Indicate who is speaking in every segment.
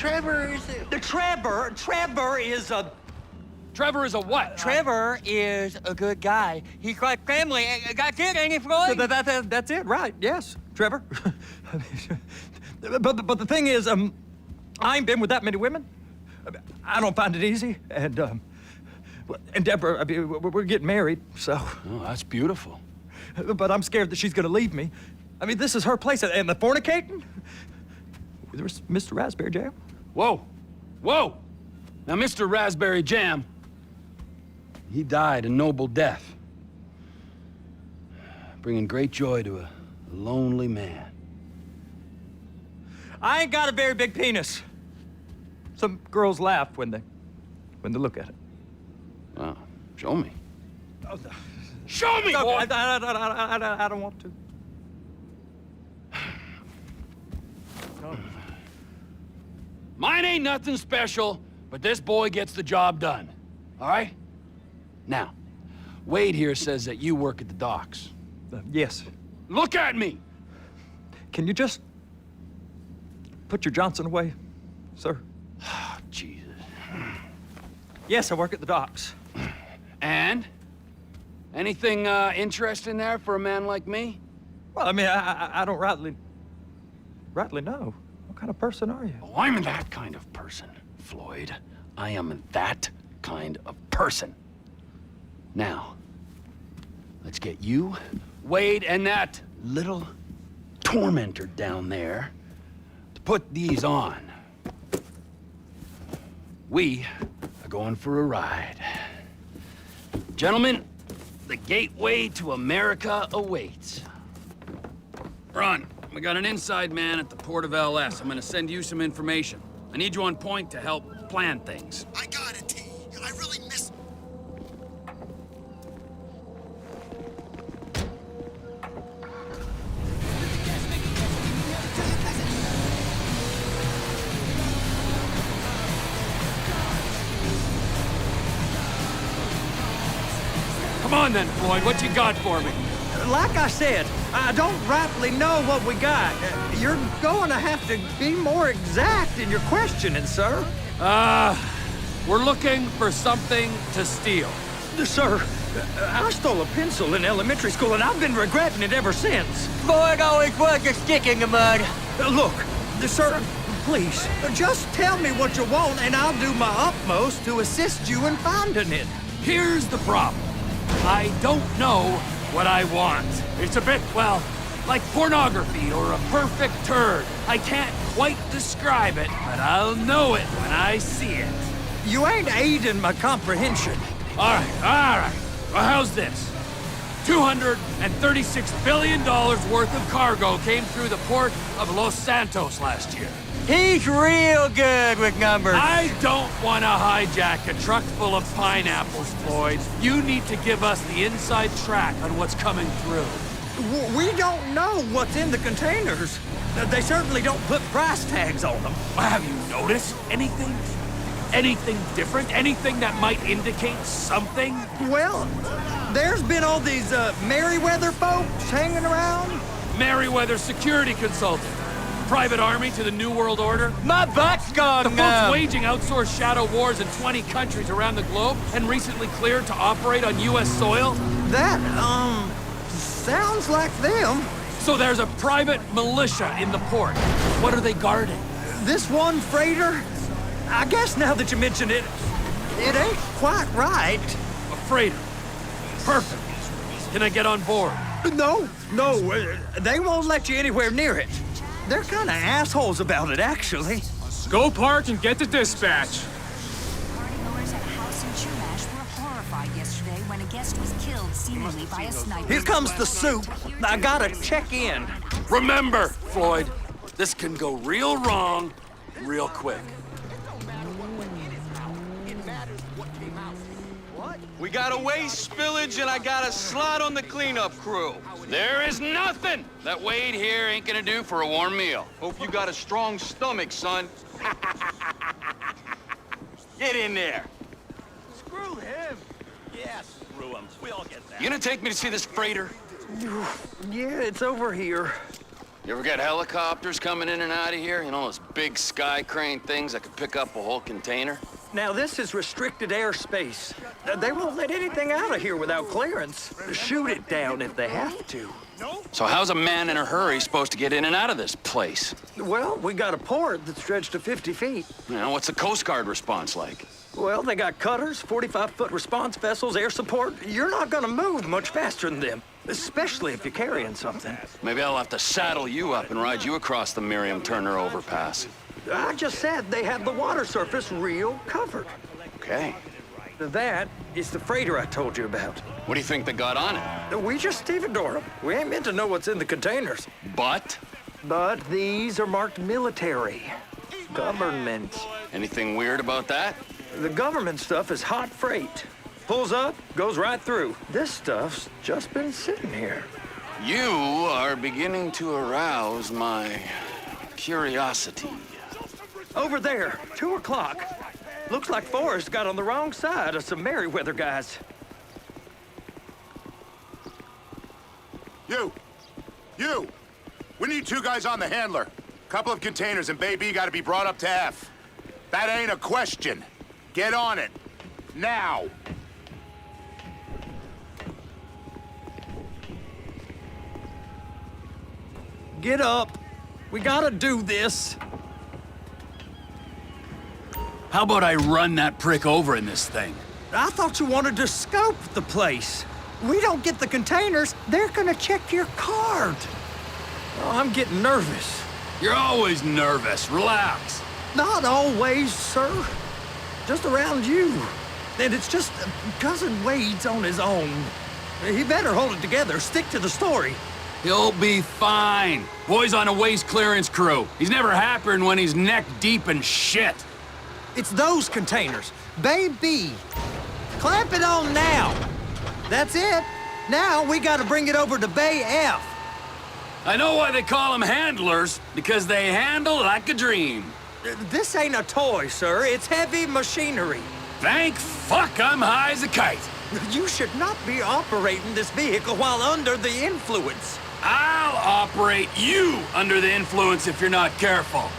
Speaker 1: Trevor is...
Speaker 2: Trevor is a...
Speaker 3: Trevor is a what?
Speaker 2: Trevor is a good guy. He's got family. Got kid, ain't he, Floyd?
Speaker 4: That's it, right? Yes, Trevor. but the thing is, I ain't been with that many women. I don't find it easy, and Deborah, I mean, we're getting married, so.
Speaker 3: Oh, that's beautiful.
Speaker 4: But I'm scared that she's gonna leave me. I mean, this is her place, and the fornicating? There's Mr. Raspberry Jam.
Speaker 3: Whoa, whoa! Now, Mr. Raspberry Jam, he died a noble death, bringing great joy to a lonely man.
Speaker 4: I ain't got a very big penis. Some girls laugh when they look at it.
Speaker 3: Wow, show me.
Speaker 4: Oh,
Speaker 3: Show me,
Speaker 4: no,
Speaker 3: boy!
Speaker 4: I don't want to. No.
Speaker 3: Mine ain't nothing special, but this boy gets the job done. All right? Now, Wade here says that you work at the docks.
Speaker 4: Yes.
Speaker 3: Look at me!
Speaker 4: Can you just put your Johnson away, sir?
Speaker 3: Oh, Jesus.
Speaker 4: Yes, I work at the docks.
Speaker 3: And? Anything interesting there for a man like me?
Speaker 4: Well, I mean, I don't rightly know. What kind of person are you?
Speaker 3: Oh, I'm that kind of person, Floyd. I am that kind of person. Now, let's get you, Wade, and that little tormentor down there to put these on. We are going for a ride. Gentlemen, the gateway to America awaits. Ron, we got an inside man at the port of LS. I'm gonna send you some information. I need you on point to help plan things.
Speaker 1: I got it, T. I really miss...
Speaker 3: Come on then, Floyd, what you got for me?
Speaker 4: Like I said, I don't rightly know what we got. You're going to have to be more exact in your questioning, sir.
Speaker 3: We're looking for something to steal.
Speaker 4: Sir, I stole a pencil in elementary school, and I've been regretting it ever since.
Speaker 2: Floyd always was a stick in the mud.
Speaker 4: Look, sir, please, just tell me what you want, and I'll do my utmost to assist you in finding it.
Speaker 3: Here's the problem. I don't know what I want. It's a bit, well, like pornography or a perfect turd. I can't quite describe it, but I'll know it when I see it.
Speaker 4: You ain't aiding my comprehension.
Speaker 3: All right. Well, how's this? $236 billion worth of cargo came through the port of Los Santos last year.
Speaker 2: He's real good with numbers.
Speaker 3: I don't want to hijack a truck full of pineapples, Floyd. You need to give us the inside track on what's coming through.
Speaker 4: We don't know what's in the containers. They certainly don't put price tags on them.
Speaker 3: Have you noticed anything? Anything different? Anything that might indicate something?
Speaker 4: Well, there's been all these Merryweather folks hanging around.
Speaker 3: Merryweather security consultant. Private army to the New World Order.
Speaker 2: My butt's gone
Speaker 3: The folks waging outsourced shadow wars in 20 countries around the globe and recently cleared to operate on U.S. soil.
Speaker 4: That, sounds like them.
Speaker 3: So there's a private militia in the port. What are they guarding?
Speaker 4: This one freighter, I guess now that you mention it, it ain't quite right.
Speaker 3: A freighter. Perfect. Can I get on board?
Speaker 4: No, they won't let you anywhere near it. They're kind of assholes about it, actually.
Speaker 5: Go park and get the dispatch.
Speaker 6: Party goers at a house in Chumash were horrified yesterday when a guest was killed seemingly by a sniper.
Speaker 4: Here comes the soup. I gotta check in.
Speaker 3: Remember, Floyd, this can go real wrong real quick.
Speaker 7: We got a waste spillage and I got a slot on the cleanup crew.
Speaker 3: There is nothing that Wade here ain't gonna do for a warm meal.
Speaker 7: Hope you got a strong stomach, son. Get in there.
Speaker 1: Screw him. Yeah, screw him. We all get that.
Speaker 3: You gonna take me to see this freighter?
Speaker 4: Yeah, it's over here.
Speaker 3: You ever get helicopters coming in and out of here? You know, those big sky crane things that could pick up a whole container?
Speaker 4: Now, this is restricted airspace. They won't let anything out of here without clearance. Shoot it down if they have to.
Speaker 3: So how's a man in a hurry supposed to get in and out of this place?
Speaker 4: Well, we got a port that's stretched to 50 feet.
Speaker 3: You know, what's the Coast Guard response like?
Speaker 4: Well, they got cutters, 45-foot response vessels, air support. You're not gonna move much faster than them, especially if you're carrying something.
Speaker 3: Maybe I'll have to saddle you up and ride you across the Miriam Turner overpass.
Speaker 4: I just said they have the water surface real covered.
Speaker 3: Okay.
Speaker 4: That is the freighter I told you about.
Speaker 3: What do you think they got on it?
Speaker 4: We just stevedore them. We ain't meant to know what's in the containers.
Speaker 3: But?
Speaker 4: But these are marked military. Government.
Speaker 3: Anything weird about that?
Speaker 4: The government stuff is hot freight. Pulls up, goes right through. This stuff's just been sitting here.
Speaker 3: You are beginning to arouse my curiosity.
Speaker 4: Over there, 2 o'clock. Looks like Forrest got on the wrong side of some Merryweather guys.
Speaker 8: You! We need 2 guys on the handler. Couple of containers and Bay B gotta be brought up to F. That ain't a question. Get on it. Now!
Speaker 4: Get up. We gotta do this.
Speaker 3: How about I run that prick over in this thing?
Speaker 4: I thought you wanted to scope the place. We don't get the containers, they're gonna check your card. Oh, I'm getting nervous.
Speaker 3: You're always nervous. Relax.
Speaker 4: Not always, sir. Just around you. And it's just Cousin Wade's on his own. He better hold it together, stick to the story.
Speaker 3: He'll be fine. Boy's on a waste clearance crew. He's never happier than when he's neck deep in shit.
Speaker 4: It's those containers. Bay B. Clamp it on now. That's it. Now we gotta bring it over to Bay F.
Speaker 3: I know why they call them handlers, because they handle like a dream.
Speaker 4: This ain't a toy, sir. It's heavy machinery.
Speaker 3: Thank fuck I'm high as a kite.
Speaker 4: You should not be operating this vehicle while under the influence.
Speaker 3: I'll operate you under the influence if you're not careful.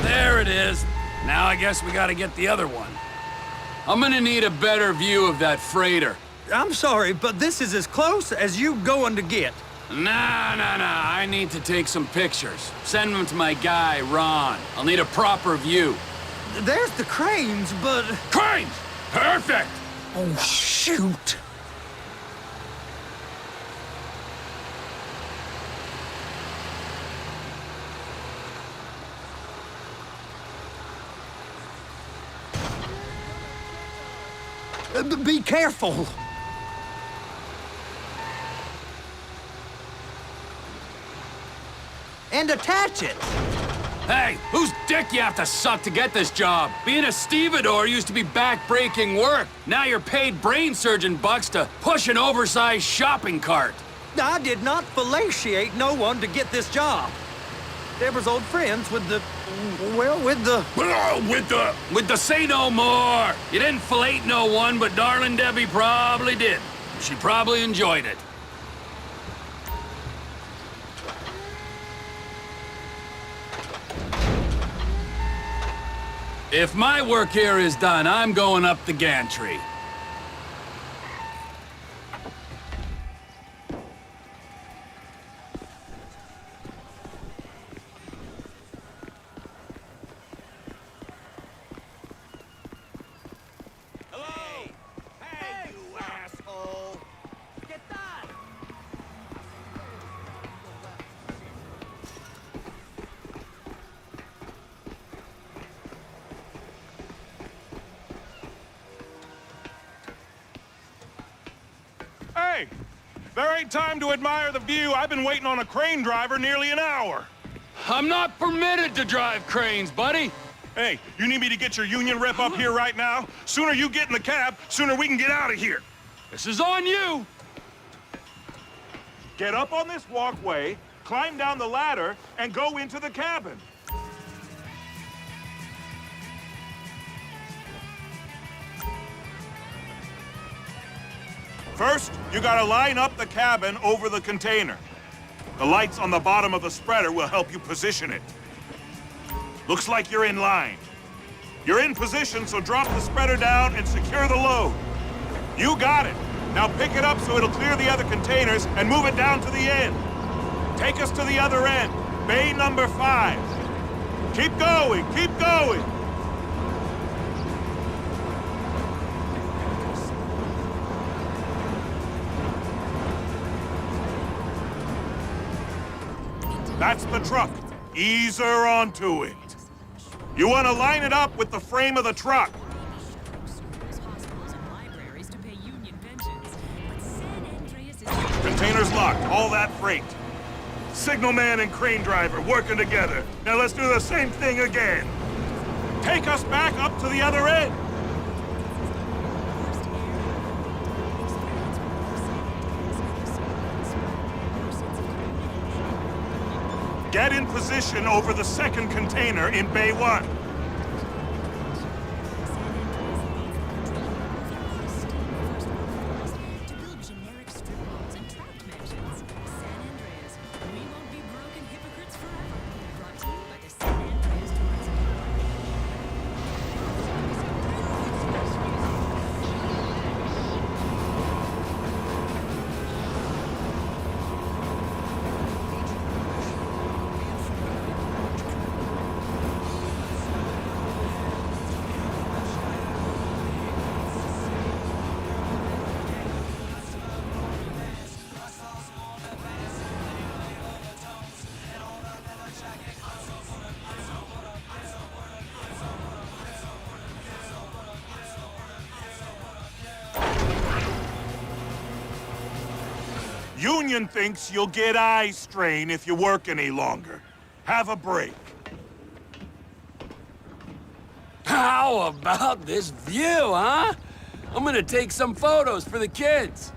Speaker 3: There it is. Now I guess we gotta get the other one. I'm gonna need a better view of that freighter.
Speaker 4: I'm sorry, but this is as close as you going to get.
Speaker 3: Nah. I need to take some pictures. Send them to my guy, Ron. I'll need a proper view.
Speaker 4: There's the cranes, but...
Speaker 3: Cranes! Perfect!
Speaker 4: Oh, shoot. Be careful. And attach it.
Speaker 3: Hey, whose dick you have to suck to get this job? Being a stevedore used to be back-breaking work. Now you're paid brain surgeon bucks to push an oversized shopping cart.
Speaker 4: I did not fellatiate no one to get this job. Deborah's old friends with the... well, with the...
Speaker 3: With the say no more. You didn't fillet no one, but darling Debbie probably did. She probably enjoyed it. If my work here is done, I'm going up the gantry.
Speaker 1: Hello? Hey, you asshole! Get that! Hey! There ain't time to admire the view. I've been waiting on a crane driver nearly an hour.
Speaker 3: I'm not permitted to drive cranes, buddy.
Speaker 1: Hey, you need me to get your union rep up here right now? Sooner you get in the cab, sooner we can get out of here.
Speaker 3: This is on you.
Speaker 1: Get up on this walkway, climb down the ladder, and go into the cabin. First, you gotta line up the cabin over the container. The lights on the bottom of the spreader will help you position it. Looks like you're in line. You're in position, so drop the spreader down and secure the load. You got it. Now pick it up so it'll clear the other containers and move it down to the end. Take us to the other end, bay number 5. Keep going, keep going. That's the truck. Ease her onto it. You want to line it up with the frame of the truck. Container's locked, all that freight. Signalman and crane driver working together. Now let's do the same thing again. Take us back up to the other end. Get in position over the second container in Bay 1. Union thinks you'll get eye strain if you work any longer. Have a break.
Speaker 3: How about this view, huh? I'm gonna take some photos for the kids.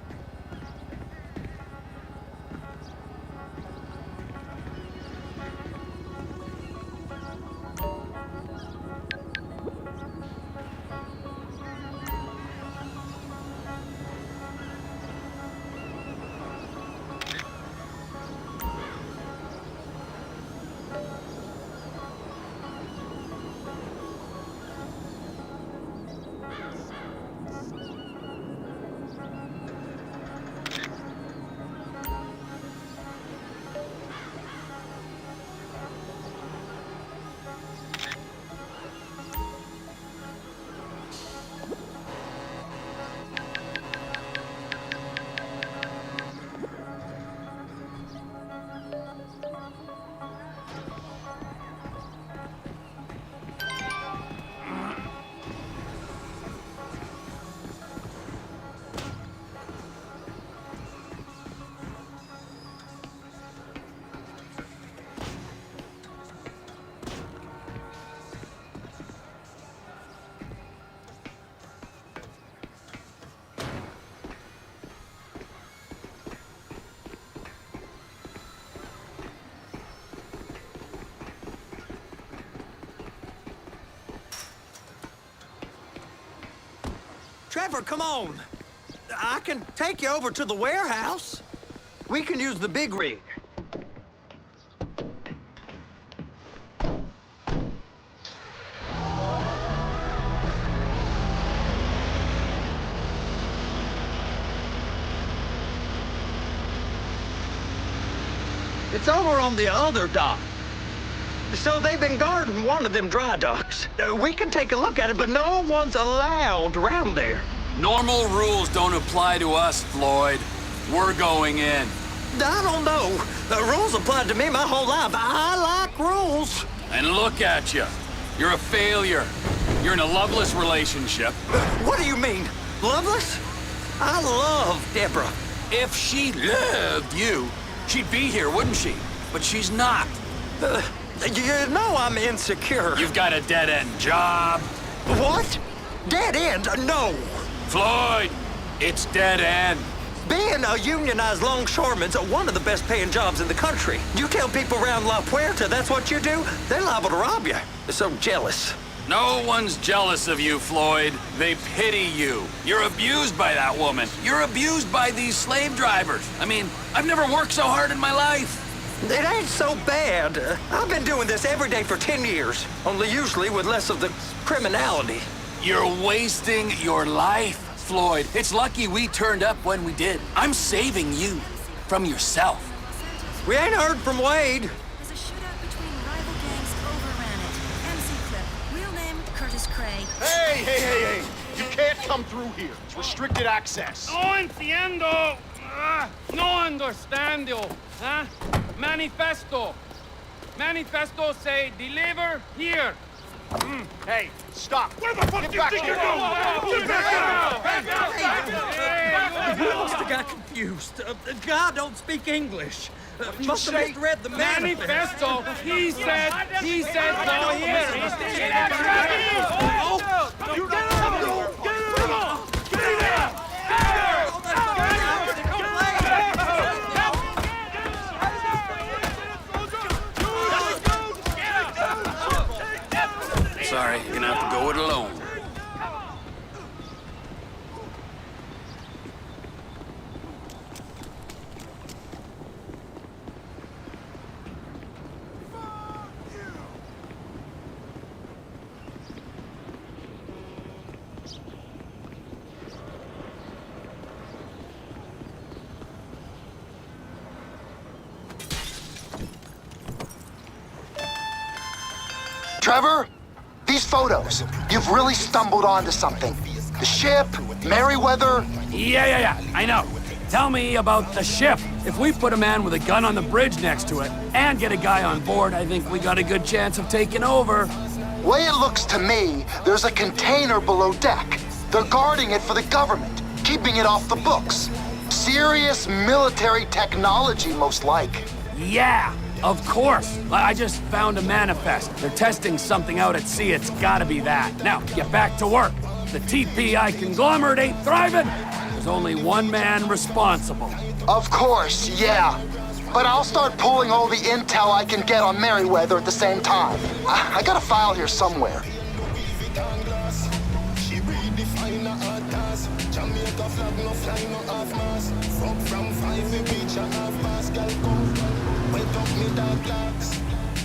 Speaker 4: Trevor, come on. I can take you over to the warehouse. We can use the big rig. It's over on the other dock. So they've been guarding one of them dry docks. We can take a look at it, but no one's allowed around there.
Speaker 3: Normal rules don't apply to us, Floyd. We're going in.
Speaker 4: I don't know. The rules applied to me my whole life. I like rules.
Speaker 3: And look at you. You're a failure. You're in a loveless relationship.
Speaker 4: What do you mean? Loveless? I love Deborah.
Speaker 3: If she loved you, she'd be here, wouldn't she? But she's not.
Speaker 4: You know I'm insecure.
Speaker 3: You've got a dead-end job.
Speaker 4: What? Dead end? No.
Speaker 3: Floyd, it's dead end.
Speaker 4: Being a unionized longshoreman's one of the best paying jobs in the country. You tell people around La Puerta that's what you do, they're liable to rob you. They're so jealous.
Speaker 3: No one's jealous of you, Floyd. They pity you. You're abused by that woman. You're abused by these slave drivers. I mean, I've never worked so hard in my life.
Speaker 4: It ain't so bad. I've been doing this every day for 10 years, only usually with less of the criminality.
Speaker 3: You're wasting your life, Floyd. It's lucky we turned up when we did. I'm saving you from yourself.
Speaker 4: We ain't heard from Wade.
Speaker 6: There's a shootout between rival gangs overran it. MC Clip, real name Curtis Craig.
Speaker 9: Hey! You can't come through here. It's restricted access.
Speaker 5: No entiendo. No understando. Huh? Manifesto. Manifesto say deliver here.
Speaker 9: Hey, stop.
Speaker 5: Where the fuck do you think you're going?
Speaker 4: He must have got confused. The guy don't speak English. Must have misread the
Speaker 5: Manifesto. He said go here.
Speaker 9: You get him! Get him!
Speaker 3: Sorry, you're gonna have to go it alone.
Speaker 10: Trevor, these photos, you've really stumbled onto something. The ship, Merryweather.
Speaker 3: Yeah, I know. Tell me about the ship. If we put a man with a gun on the bridge next to it and get a guy on board, I think we got a good chance of taking over.
Speaker 10: Way it looks to me, there's a container below deck. They're guarding it for the government, keeping it off the books. Serious military technology, most like.
Speaker 3: Yeah, of course. I just found a manifest. They're testing something out at sea. It's gotta be that. Now, get back to work. The TPI conglomerate ain't thriving. There's only one man responsible.
Speaker 10: Of course, yeah. But I'll start pulling all the intel I can get on Merryweather at the same time. I got a file here somewhere.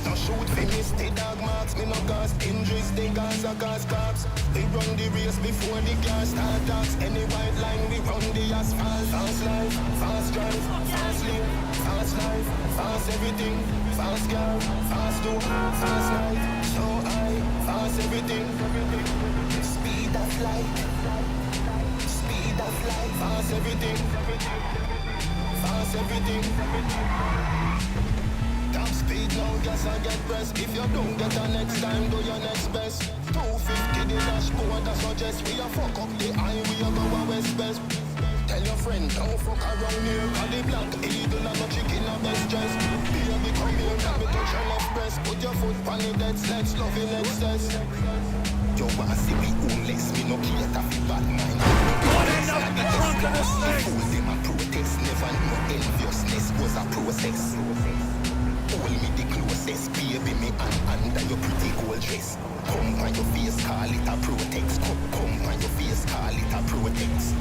Speaker 11: No shoot finish, the dog marks, me no cause injuries, they cause a cause cops. We run the race before the car start talks. Any white line, we run the asphalt. Fast life, fast drive, fast live, fast life, fast everything. Fast girl, fast do, fast night. So high, fast everything. Speed of light, speed of light. Fast everything, fast everything. Top speed now, gas I get pressed. If you don't get a next time, do your next best. 250 the dashboard, I suggest we a fuck up the highway, go a west best. Tell your friend, don't fuck around here. Cause the black eagle and no chicken a best dress. Baby, come here, let me touch your left breast. Put your foot on the dead let's love in excess. Yo, I see we homeless, me no care if you bad mind.
Speaker 3: What enough the trunk of the snake?
Speaker 11: Fool them a protest, never know enviousness was a process. Hold me the closest, baby, me under your pretty gold dress. Come on your face, call it a protex. Come on your face, call it a protex.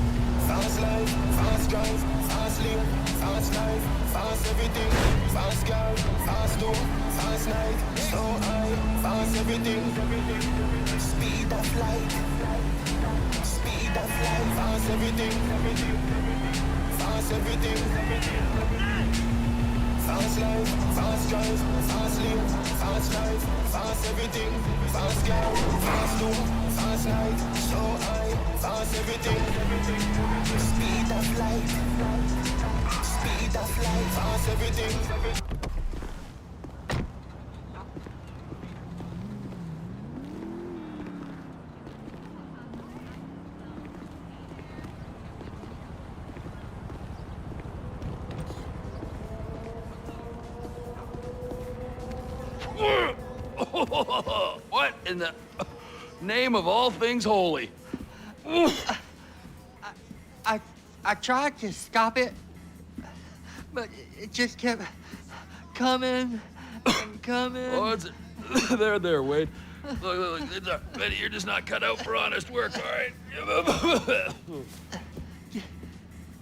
Speaker 11: Fast life, fast drive, fast live, fast life, fast everything. Fast girl, fast door, fast night, so high, fast everything. Speed of light, speed of light, fast everything. Fast everything. Fast life, fast drive, fast live, fast life, fast everything. Fast girl, fast door, fast night, so high, fast everything. Speed of light, speed of light, fast everything.
Speaker 3: What in the name of all things holy?
Speaker 2: I tried to stop it, but it just kept coming and coming.
Speaker 3: Oh, it's there, Wade. Look, Betty, you're just not cut out for honest work, all right?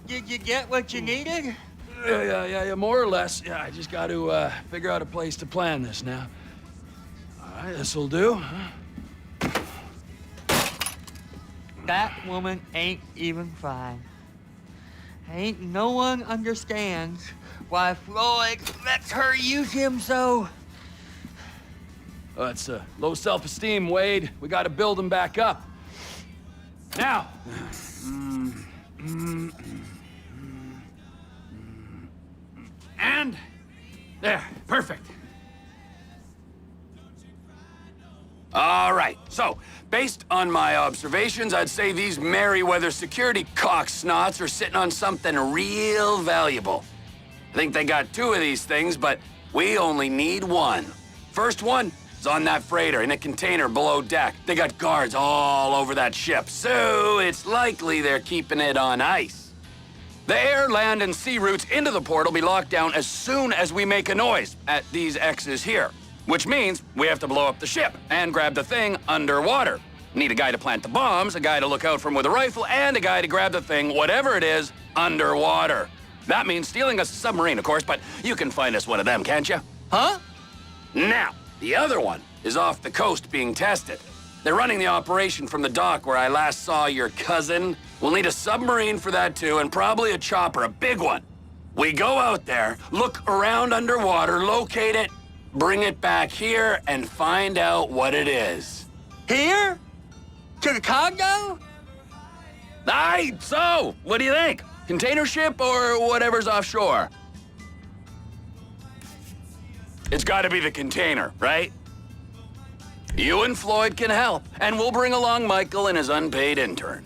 Speaker 2: Did you get what you needed?
Speaker 3: Yeah, more or less. Yeah, I just got to figure out a place to plan this now. All right, this'll do. Huh?
Speaker 2: That woman ain't even fine. Ain't no one understands why Floyd lets her use him so.
Speaker 3: Oh, that's low self-esteem, Wade. We got to build him back up. Now. And there, perfect. All right, so based on my observations, I'd say these Merryweather security cocksnots are sitting on something real valuable. I think they got 2 of these things, but we only need 1. First one is on that freighter in a container below deck. They got guards all over that ship, so it's likely they're keeping it on ice. The air, land, and sea routes into the port will be locked down as soon as we make a noise at these X's here. Which means we have to blow up the ship and grab the thing underwater. Need a guy to plant the bombs, a guy to look out for 'em with a rifle, and a guy to grab the thing, whatever it is, underwater. That means stealing a submarine, of course, but you can find us one of them, can't you?
Speaker 2: Huh?
Speaker 3: Now, the other one is off the coast being tested. They're running the operation from the dock where I last saw your cousin. We'll need a submarine for that too, and probably a chopper, a big one. We go out there, look around underwater, locate it, bring it back here, and find out what it is.
Speaker 2: Here? To the Congo?
Speaker 3: Aye, so, what do you think? Container ship or whatever's offshore? It's gotta be the container, right? You and Floyd can help, and we'll bring along Michael and his unpaid intern.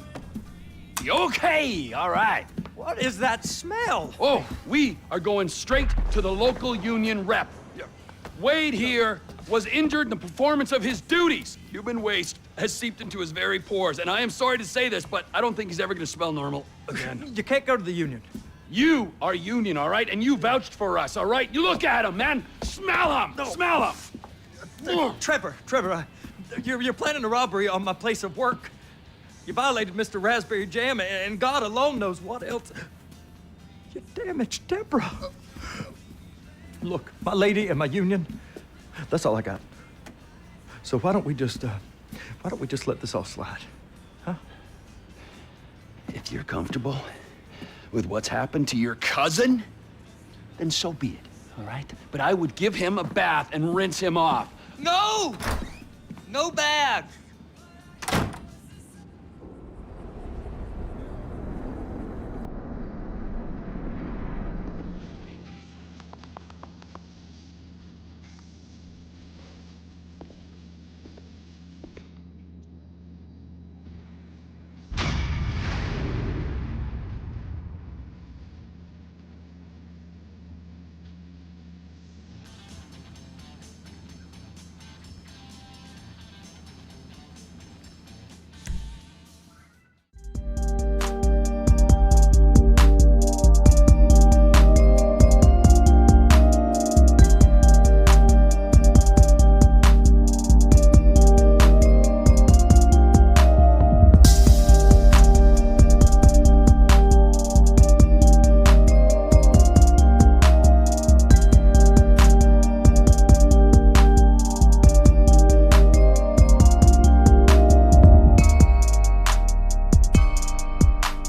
Speaker 3: Okay, all right.
Speaker 4: What is that smell?
Speaker 3: Oh, we are going straight to the local union rep. Wade here was injured in the performance of his duties. Human waste has seeped into his very pores, and I am sorry to say this, but I don't think he's ever gonna smell normal again.
Speaker 4: You can't go to the union.
Speaker 3: You are union, all right? And you vouched for us, all right? You look at him, man. Smell him. No. Smell him.
Speaker 4: Trevor, you're planning a robbery on my place of work. You violated Mr. Raspberry Jam, and God alone knows what else. You damaged Deborah. Look, my lady and my union, that's all I got. So why don't we just let this all slide, huh?
Speaker 3: If you're comfortable with what's happened to your cousin, then so be it, all right? But I would give him a bath and rinse him off.
Speaker 2: No! No bags.